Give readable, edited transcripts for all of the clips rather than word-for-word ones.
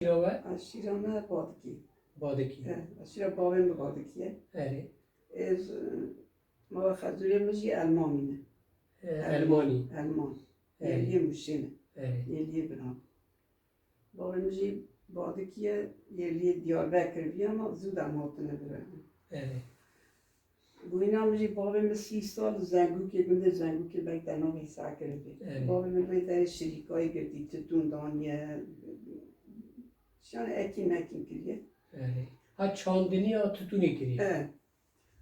Şirana Badki. Badeki. Şira Bavim Badkiye. Evet. Ez ma xazuyemizci Almanine. Almani. Alman. Evet. Yeliye müşine. Evet. Yeliye bran. Bavimizci Badkiye yeliye Diyarbakır bir ama zudam hatine bire. Evet. Bu inamızci bavimiz 6 sal Zenguk'e günde Zenguk'e bekten o misafir etti. Evet. Bavimiz bir de şirikayı gitti tutundan ya. Yani ekin kiriye. Evet. Ha çandini ya tutuni kiriye. Evet.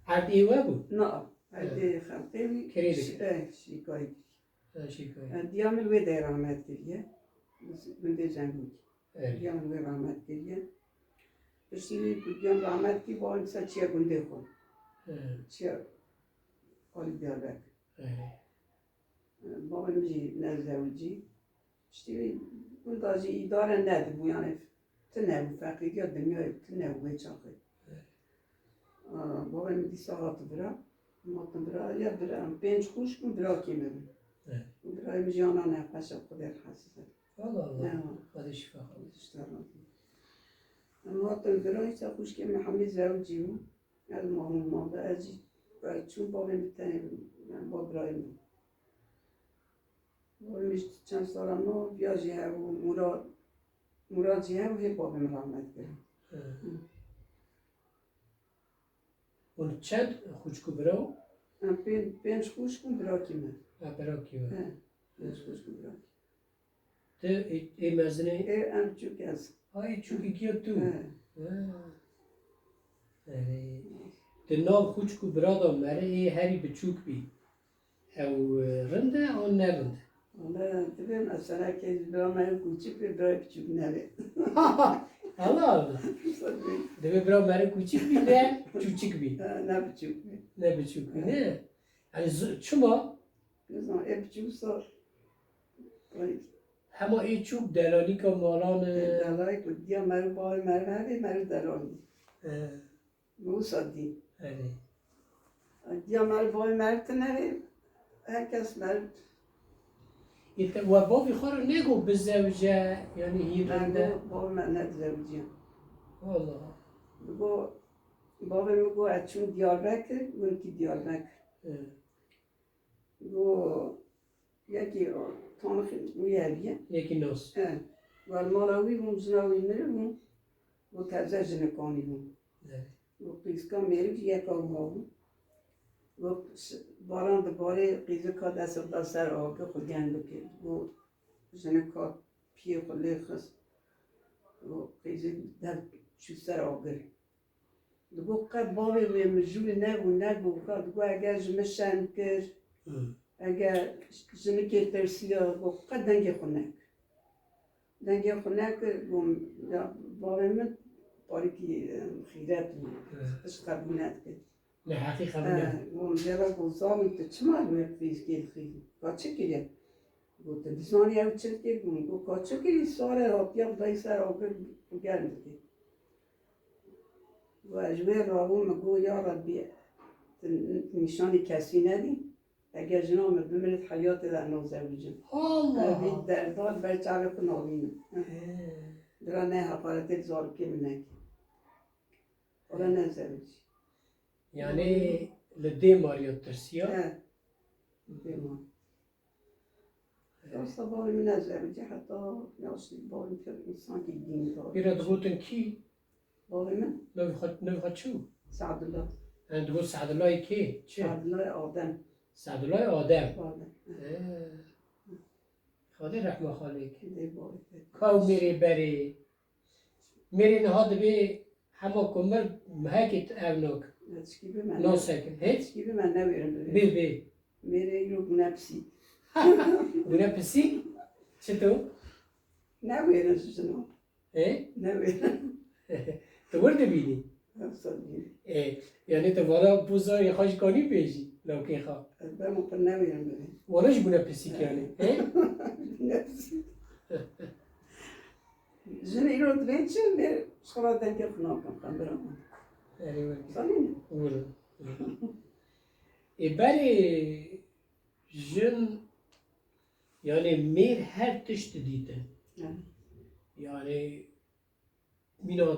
Her eve bu. Na, hadi xalqi Kerede. şikayet. Şikayet. Diyamil ve de rahmet kiriye. Günde Zenguk. Evet. Diyamil ve rahmet kiriye. Pişti diyam rahmet ki bu insan çiğ günde kon. Evet. Çiğ Ali Diyarbakır. Evet. Babamcı nezevci. İşte bundacı idare nedir bu yani? Tünev fakir ya dünya tünev ve çakı. Babam di saat bira. Matın bira ya bira. Penç kuş mu bira kimim? Evet. Bira mjana ne paşa kadar hasısı. Allah Allah. Evet. Hadi şifa olsun. İşte matın bira ise kuş ki Muhammed Zavcı mı? Yani mamul da acı. Çu babam bir tane yani babrayım. Babam işte çand salanı viyajı hev Murad hev hep babam rahmet kırım. Onu çend kuşku birav. Penç kuş mu bira kimim? Ha birav kiva. Penç kuş mu bira? Te mezne. Em çok az. Ay çünkü ki tu. Evet. Evet. Te nav kuşku birada mere heri biçuk bi. Ev rinde on ne rinde. Valla tabii mesela ki bir ama küçük bir bira küçük nere. Allah Allah. Deve bira mere küçük bi de küçük bi. Ne küçük. Ne biçuk bi ne? Yani çuma Ne zaman küçükse hema çok delali kamalan. dalay kudiya mer bay mer dalay. Bu sadi. Evet. Diya mer bay mer tenere herkes mer. İşte ve babi xor ne go bizevce yani hirinde. Bay mer ne diyeceğim. Allah. Bu babam bu açın Diyarbakır, bunki Diyarbakır. Bu yaki tanık üyeliği. Yeki nos. Evet. Valmalawi muzlawi mirim. Bu taze jinekani bu. Evet. Bu kıyska merik yeka bu. Bu baran da bari kıyska kadası da ser ağabey kudiyen ki. Bu jinekat piye kulle kız. Bu kıyska der şu ser ağabey. Bu kad bavi ve mecbur ne bu kad bu eğer jmeşen kır. Eğer jinek tersiya bu kad denge konak. Denge konak bu babamın pariki خیرات اش قبولت کرد. Ne hakika ne? اون جرا گذاری تو چما روی فیز گیر خیلی. کاچه کلیه. بود دیزانی او چه کرد بود. بود کاچه کلی ساره آبیام دای سر آگر بگر میکرد. و اجوه راهو مگو یا ربی نشانی کسی ندی. اگر جنام بمرد حیات در نوزوجم. Allah. بید در دال بر چاوه کناوینم. درا نه حقارت زار که منک. Ola ne zevci. Yani lede Mario tersiya. Evet. Tamam. Aslında babam ne zevci hatta yaşlı babam çok insan ki din var. Bir adgutun ki Babamın nev xaçu. Sadullah. Yani dgut Saadullah ki. Sadullah Adem. Saadullah Adem. Adem. Xadi rahme xalik. Ne babam. Kav meri beri. Meri nehad bi hema kumar mehakit evnok. Hiç gibi ben. Nasek. Hiç gibi ben ne veririm. Bir. Mere yok nefsi. Bu ne pisi? Çeto? Ne veririm sana? Ne veririm? Tavır da bili. Hafsadi. Yani te valla buza yaş kani peji. Lavke kha. Ben o ne veririm. Valla bu ne pisi yani? Nefsi. Jene irod vençen ve sonra denge kunakam kamberam. Evet. Sanın. Vur. Bari jün yani mer her tişt diten. Yani مینا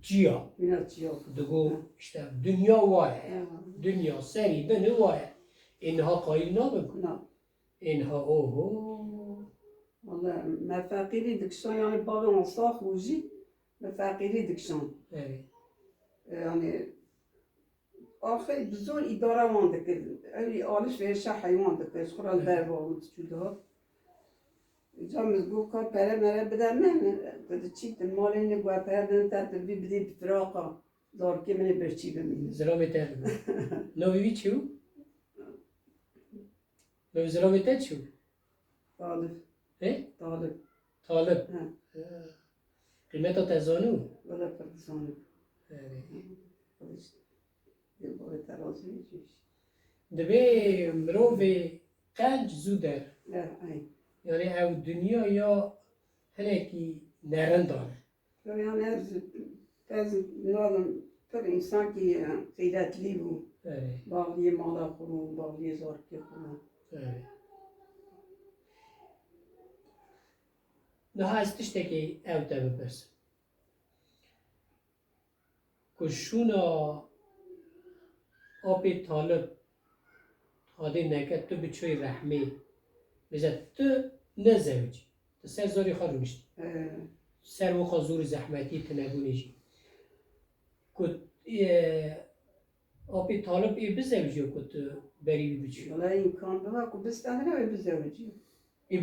جیا اینا چیا دگو işte dünya var ایوان dünya seni beni var اینها قایل نابن نه اینها اوهو والله ما فقيري دكشان يعني بابا مصاخ وجي ما فقيري دكشان evet يعني آخر بزون إدارة وان دكر أي آلش فيشا حيوان دكر شخرا الدار وعود شدها جامز گو کار پره مره بدم من کد چیت مال اینه گو پره بدم تا تبی بدی بفراقا دار که منی برچی بمینه zramete novi çu novi zramete çu طالب he طالب talip ها kıymet tezanu ولا پردسانه evet خودش دل باره ترازی میجوش دبی مروی قنج زودر اه ای yani ev dünya ya hele ki nerendane يعني از نادم پر انسان کی غیرتلی بود evet باقی مالا خورون باقی زارکی خورون evet daha istişteki evde bepers kuşuna abi talip hadi neket tu biçoy rahmi bize tu ne zevci tu ser zori xarunişti ser bu zor zahmeti tenebunici kut abi talip bizevci kut beri biçoy ولی امکان به ما کو بستانه نه بزوجی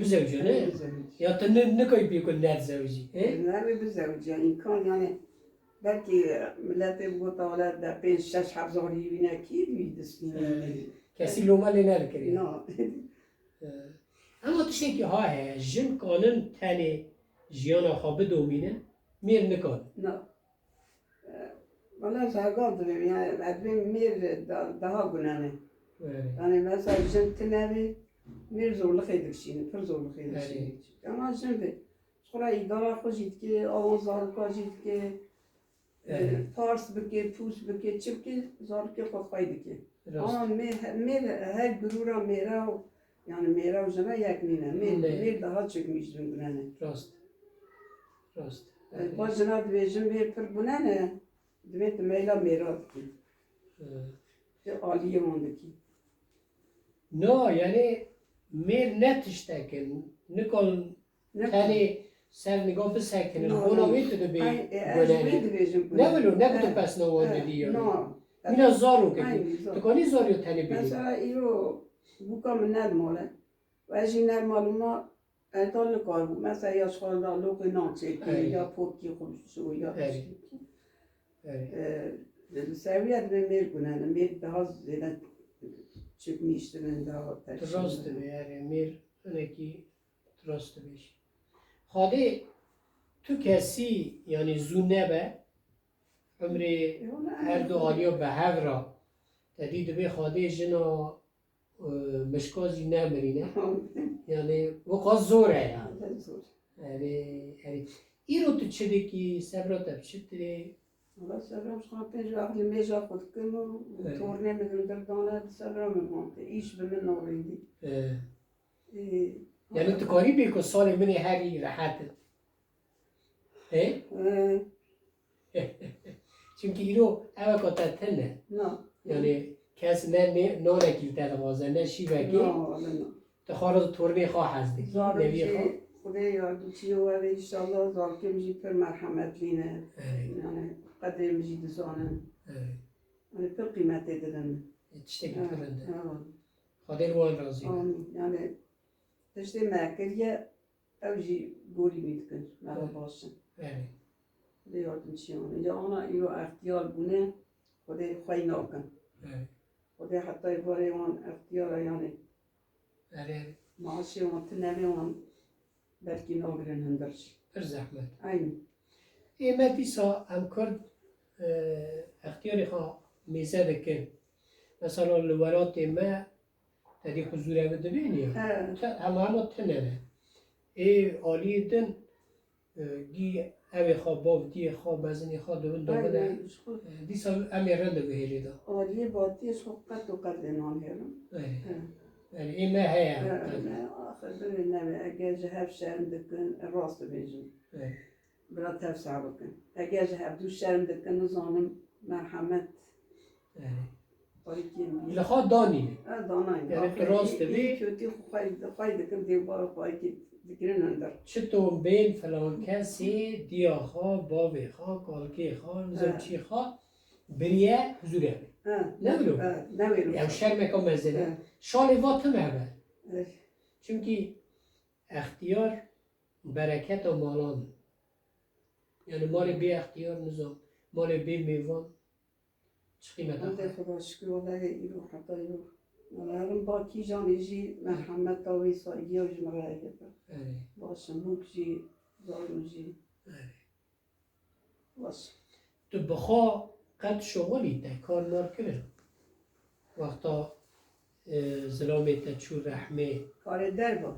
bizevci ne بزوجی ya tu ne koy bir kun ne zevci نه بزوجی امکان یعنی بلکه ملت بگو طالب در 5-6 هزاری بینه کی دستینه kesi lomali ne kiriyor نه اما تشتێکی هایە ژن کانن تەنێ ژیانە خوا بدۆمینن مێر نکات نه ولی زرگاه داریم یعنی ادوین میر daha گنانه yani mesela jin tineri mir zorluk edişini, pır zorluk edişini. Ama şimdi sonra idara kojit ki, avazar kojit ki, Fars bike, Pus bike, çünkü zor ki kafaydı ki. Ama mir her gurura mera yani mera uzana yaknine, mir daha çıkmıştır bunane. Rast. Rast. Bacına dvejim mir pır bunane, dvet meyla mera ki. Aliye mondu ki. No yani mer ne tiştekin, nikol tani ser nigo bisekinin, ona vete de bir göneni. Ne bilu, ne bilu pes no one diyor. Mina zaru ki, tukani zaru tani bili. Mesela iro bu kam nermale, ve jin nermaluma ental kar bu. Mesela yaşlarda loku nan çeki, ya potki konuşu ya. Seviyet ve mer göneni, mer daha ziyade çıkmıştır daha tercih. Rast be yani mer öneki rast beş. Hadi tu kesi yani zune be ömrü her du aliyo be hevra tedid be hadi jina meşkazi ne merine yani bu kaz zor yani. Yani İro tu çedeki sebrat apşitri Allah selam şuna pejah limeja kutkumu torne mi gönderdiler selam mı iş benim oraydı. yani tu kari bir ko sali mini heri rahat. Çünkü İro eve kota tenne. Yani kes ne nekilter vaze ne şive ki. Tu xarad torne xah hazdi. Nevi xah. خدایا دوچی و انشالله زارکم جی پر مرحمت لینه یعنی قدر جی دزانم یعنی پر قیمت دادن تشتكي كلنده خدير وان رازي yani işte merkezye evci gori bitkin mera başın evet de yardımcı yani ya ona iyo ihtiyar bune خدای خوای ناکن خدای حتی باره وان اختیار yani maaşı وان تنمی وان belki nagren henderç. Bir zahmet. Aynen. Metisa em Kurd ihtiyarı ha meze dikin. Mesela lüveratı me tedi huzur evi dibini ya. Ama tenene. Ali din gi evi ha bav diye ha bezini ha dövün dövüne. Disa emirren de beheli da. Ali batiye sokkat o kadar herim. Yani ime heye. آخر ببین نمی اگر جهف شرم دکن راست بیجم برا تفسیر بکن اگر هر دو شرم دکن نزانم مرحمت باری کیم بید لخوا دانیه دانایی یعنی تو راست بی کیوتی خواهی دکن دیوار خواهی که دکرین اندر چطور بین فلان کسی دیا خواه باوی خواه کالکی خواه زوچی خواه بریه حضوری همی نبلو نبیرو یعنی شرم کم مزنه شالی واتم هبه چونکی اختیار برکت و مالان یعنی مال بی اختیار نظام مال بی میوان چه قیمت من آخر خدا شکر والله ایرو حتی ایرو هرم با کی جانی جی مرحمت و سایگی و جمعه گفتم باشه موک جی زارو جی باشه تو بخوا قد شغلی تا کار نار کرد وقتا زلامی تا چو رحمه کار در با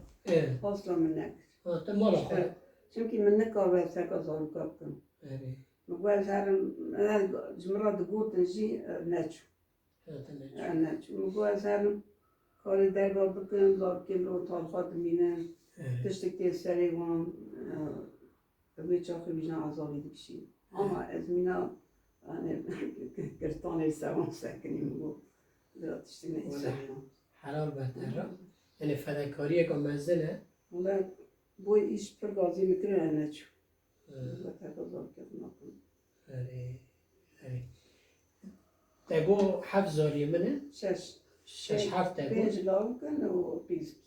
اصلا من نکر تا مال آخر چونکی من نکار باید سکا زارو کار کنم مگوز هرم جمعه دگوتن جی نچو نچو مگوز هرم کاری در با بکنم لابکن رو طالخات مینن تشتکی سری وان به چاخی بیجان آزادی دکشی اما از مینا گرتانه سوان سکنیم و تشتی نیستم حلال بهتر یعنی فداکاری که مزنه ولی بوی ایش پر گازی میکنه نچو و تقاضا کرد نکنم تگو 7,000 منه شش 7 تگو 5 لاو کن و پیزکی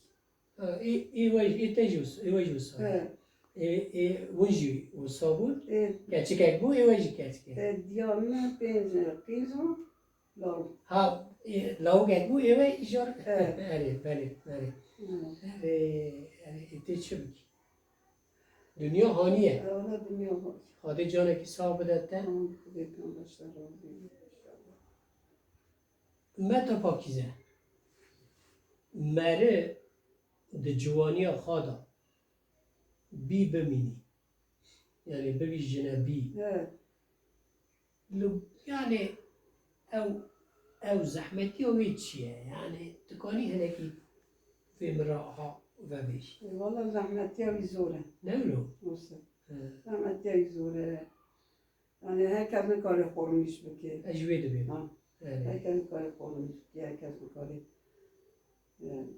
ای تجوز ونجی و صابون که چیکار بو وجی که دیامه 5 پیزو لاو ها لاو که بو ایجار بله ایتی چه بکی دنیا هانیه اولا دنیا ها خاطر جانه که صاحب داده بکن باشتر رو متا پاکیزه مره د جوانی خدا بی بمینی یعنی ببی جنبی يعني او زحمتي ويتشيه يعني تكوني هناك في مراها وبيش والله زحمتي ويزوره نولو زحمتي ويزوره يعني هكذا كاري خورميش بكي اجويد بيم هكذا كاري خورميش بكي هكذا كاري يعني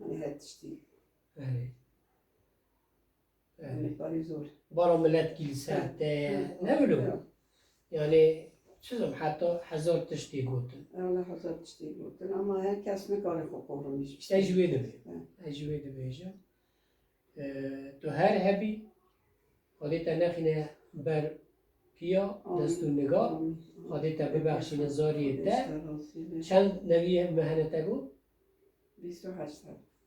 هاتشتي يعني كاري زور برا ملت كيلسات نولو يعني چیزم حتی 1000 تشتی گوتن اولا 1000 تشتی گوتن اما هر کس نکاره خوب قهرمیش işte اجویده بیجم تو هر هبی خودت نخینه بر پیا دستون نگاه خودت ببخشی نزاریه ده چند نوی مهنته گو 28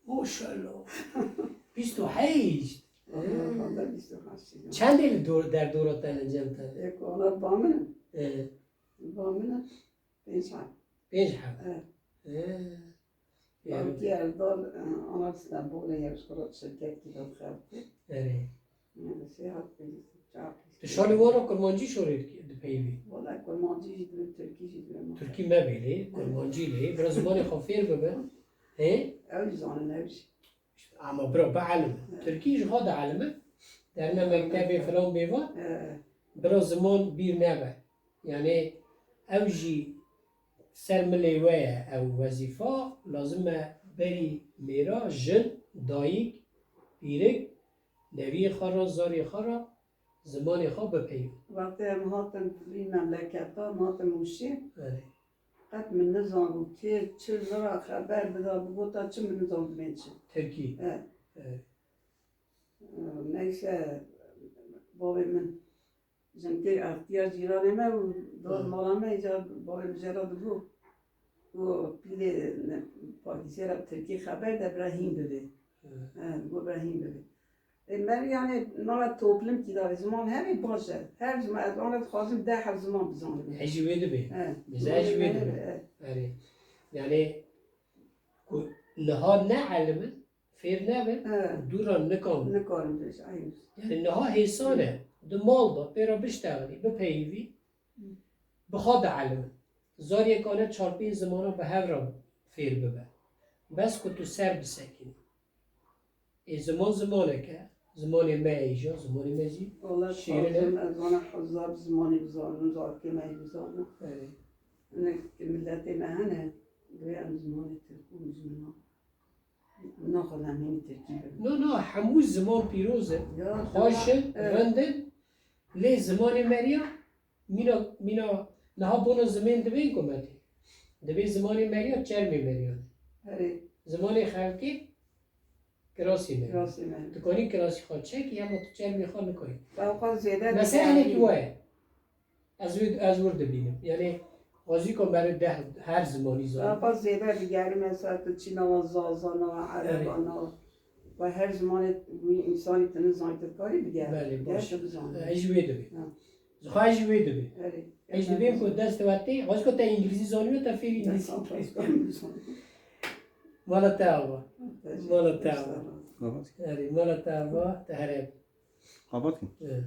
ماشالله 28 28 چند در دورتن انجام تن یک آنها بامنه 5 حب که اردال آنها استنبول یکش خورد شرکت که داد خرده سیحت بیدید تشالی وارا کرمانجی شورید پیوی والا کرمانجی جدوی ترکی جدوی ترکی مبیلی کرمانجی لی برا زمان خافیر ببه اوی زانه نوشی اما برا بعلم ترکیش غاد علمه در مکتب فلان بیوان برا زمان بیر نبه یعنی اوجی سر ملیوه او وظیفه لازمه بری میرا جن دایک پیرک نوی خارا زاری خارا زمان خواب بپیو وقتی هم هاتم این مملکت ها هاتم موشی قد من نظام بود که چه زرا خبر بدا بگو تا چه من نظام دمینچه ترکی نیسه بابی من جنگی اختیار جیرانه من و داد مالامه ایجاد بابی بجراد بگو و پیده پاکیسی را ترکی خبر ده براهیم بده بگو براهیم بده من یعنی نالا توپلم که داره زمان همه باشه هر زمان از آنت خواستم 10 زمان بزانم اجویده بی بزا اجویده بی یعنی نها نه علمه فیر نبه دوران نکارم بشه یعنی نها حسانه ده مال دا پیرا بشتغلی بپیوی بخواد علمه زار یکانه 4-5 زمانه به هر را فیر ببه بس که تو سر بسکنی ای زمانه که زمانی ما ایجا زمانی مزی والله شیرینه. خواستم از آن حضاب زمانی بزانم زارکی من بزانم بله نه که ملت مهنه دوی هم زمانی ترکون زمنا نه خودم همین ترکیبه نه همو زمان پیروزه یا خواهشن رندن لی زمان مریا مینا نها بونو زمین دبین کمتی دبی زمان مریا چرمی مریا هره زمان خلقی کراسی مریا راسی من تو کنی کراسی خواهد چه که اما تو چرمی خواهد نکنی اوقات زیاده مثلا اینه که وای از ورد بینم یعنی قاضی کن برای هر زمانی زمان اوقات زیاده دیگری مثلا تو چینا و زازانا و عربانا و هر زمان انسانی تنه زانیت کاری بگه بله باش بزانه اجوی دبی زخواه اجوی دبی هره اجوی که دست وقتی قاضی که تا انگلیسی زانی و تا فیر انگلیسی مالا تا آبا مالا تا آبا آباد مالا تا آبا تا هرب آباد کن اه.